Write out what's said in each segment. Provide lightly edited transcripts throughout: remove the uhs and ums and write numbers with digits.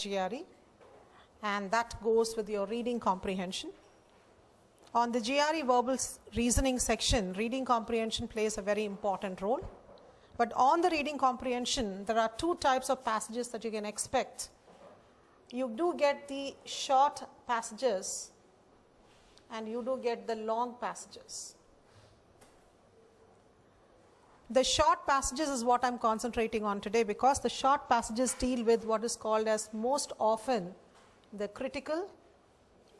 GRE, and that goes with your reading comprehension. On the GRE verbal reasoning section, reading comprehension plays a very important role. But on the reading comprehension, there are two types of passages that you can expect. You do get the short passages and you do get the long passages. The short passages is what I'm concentrating on today, because the short passages deal with what is called as most often the critical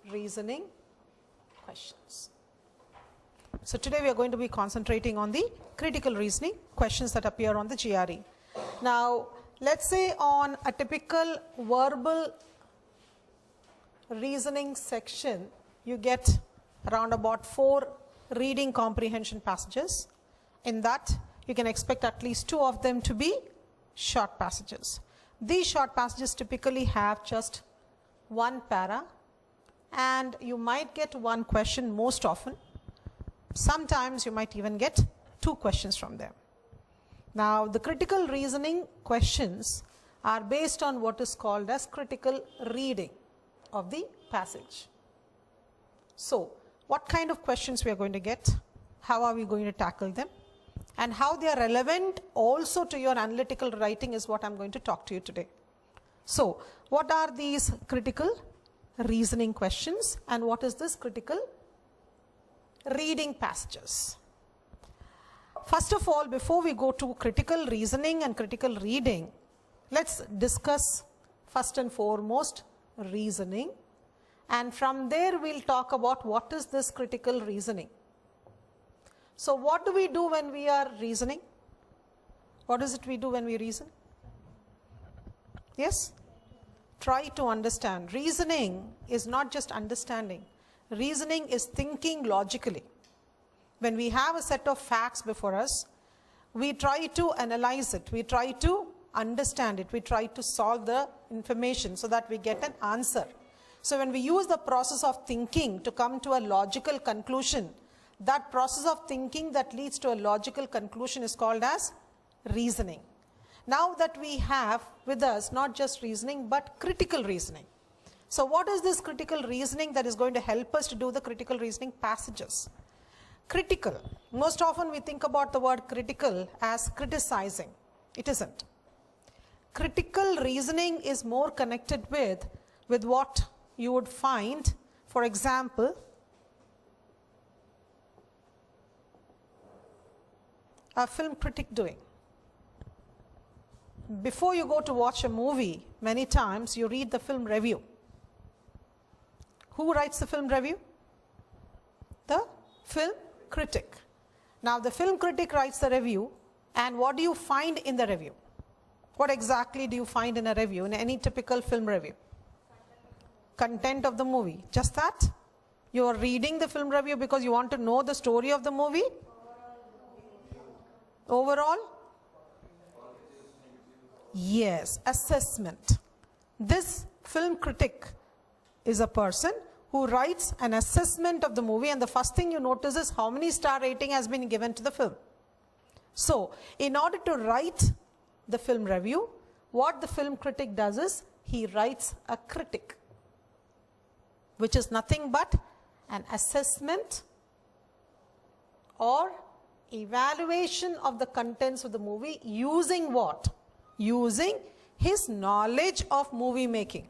reasoning questions. So today we are going to be concentrating on the critical reasoning questions that appear on the GRE. Now let's say on a typical verbal reasoning section, you get around about 4 reading comprehension passages. In that, you can expect at least 2 of them to be short passages. These short passages typically have just 1 para, and you might get 1 question most often. Sometimes you might even get 2 questions from them. Now the critical reasoning questions are based on what is called as critical reading of the passage. So what kind of questions we are going to get, how are we going to tackle them, and how they are relevant also to your analytical writing is what I'm going to talk to you today. So what are these critical reasoning questions and what is this critical reading passages? First of all, before we go to critical reasoning and critical reading, let's discuss first and foremost reasoning, and from there we'll talk about what is this critical reasoning. So what do we do when we are reasoning? What is it we do when we reason? Yes? Try to understand. Reasoning is not just understanding. Reasoning is thinking logically. When we have a set of facts before us, we try to analyze it, we try to understand it, we try to solve the information so that we get an answer. So when we use the process of thinking to come to a logical conclusion, that process of thinking that leads to a logical conclusion is called as reasoning. Now that we have with us not just reasoning but critical reasoning. So what is this critical reasoning that is going to help us to do the critical reasoning passages? Critical. Most often we think about the word critical as criticizing. It isn't. Critical reasoning is more connected with what you would find, for example, a film critic doing. Before you go to watch a movie, many times you read the film review. Who writes the film review? The film critic. Now the film critic writes the review, and what do you find in the review? What exactly do you find in a review, in any typical film review? Content of the movie. Just that? You are reading the film review because you want to know the story of the movie? Overall? Yes, assessment. This film critic is a person who writes an assessment of the movie, and the first thing you notice is how many star rating has been given to the film. So in order to write the film review, what the film critic does is he writes a critic, which is nothing but an assessment or evaluation of the contents of the movie using what? Using his knowledge of movie making.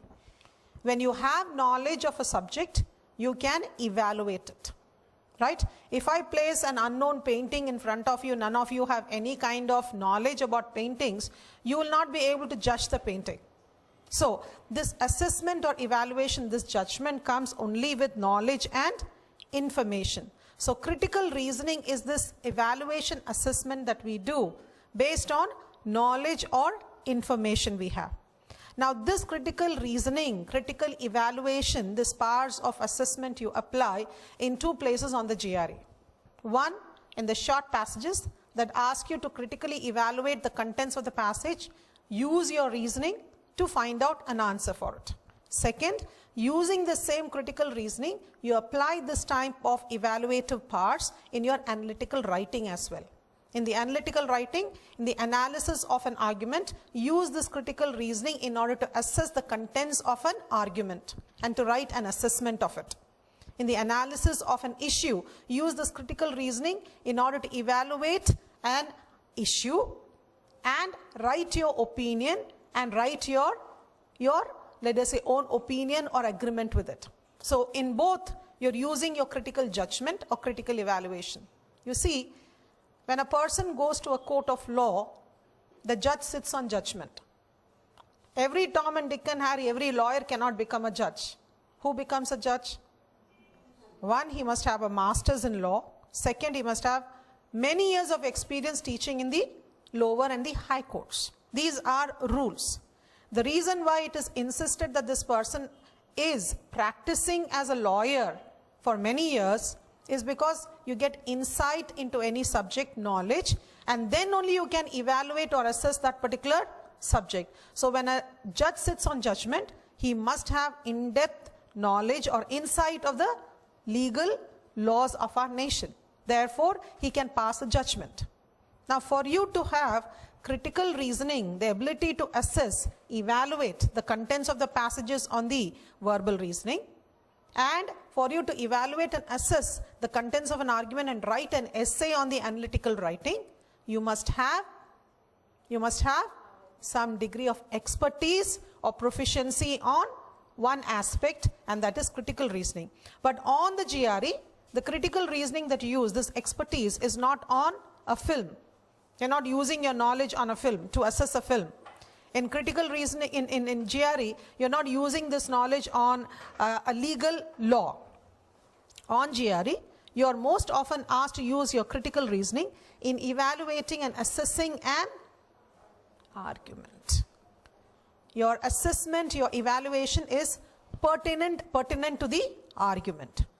When you have knowledge of a subject, you can evaluate it, right? If I place an unknown painting in front of you, none of you have any kind of knowledge about paintings, you will not be able to judge the painting. So this assessment or evaluation, this judgment comes only with knowledge and information. So critical reasoning is this evaluation assessment that we do based on knowledge or information we have. Now this critical reasoning, critical evaluation, this powers of assessment you apply in 2 places on the GRE. One, in the short passages that ask you to critically evaluate the contents of the passage, use your reasoning to find out an answer for it. Second, using the same critical reasoning, you apply this type of evaluative parts in your analytical writing as well. In the analytical writing, in the analysis of an argument, use this critical reasoning in order to assess the contents of an argument and to write an assessment of it. In the analysis of an issue, use this critical reasoning in order to evaluate an issue and write your opinion and write your let us say own opinion or agreement with it. So in both, you're using your critical judgment or critical evaluation. You see, when a person goes to a court of law, the judge sits on judgment. Every Tom and Dick and Harry, every lawyer cannot become a judge. Who becomes a judge? One, he must have a master's in law. Second, he must have many years of experience teaching in the lower and the high courts. These are rules. The reason why it is insisted that this person is practicing as a lawyer for many years is because you get insight into any subject knowledge, and then only you can evaluate or assess that particular subject. So when a judge sits on judgment, he must have in-depth knowledge or insight of the legal laws of our nation. Therefore, he can pass a judgment. Now, for you to have critical reasoning, the ability to assess, evaluate the contents of the passages on the verbal reasoning, and for you to evaluate and assess the contents of an argument and write an essay on the analytical writing, you must have some degree of expertise or proficiency on one aspect, and that is critical reasoning. But on the GRE, the critical reasoning that you use, this expertise, is not on a film. You're not using your knowledge on a film to assess a film. In critical reasoning, in GRE, you're not using this knowledge on a legal law. On GRE, you're most often asked to use your critical reasoning in evaluating and assessing an argument. Your assessment, your evaluation is pertinent to the argument.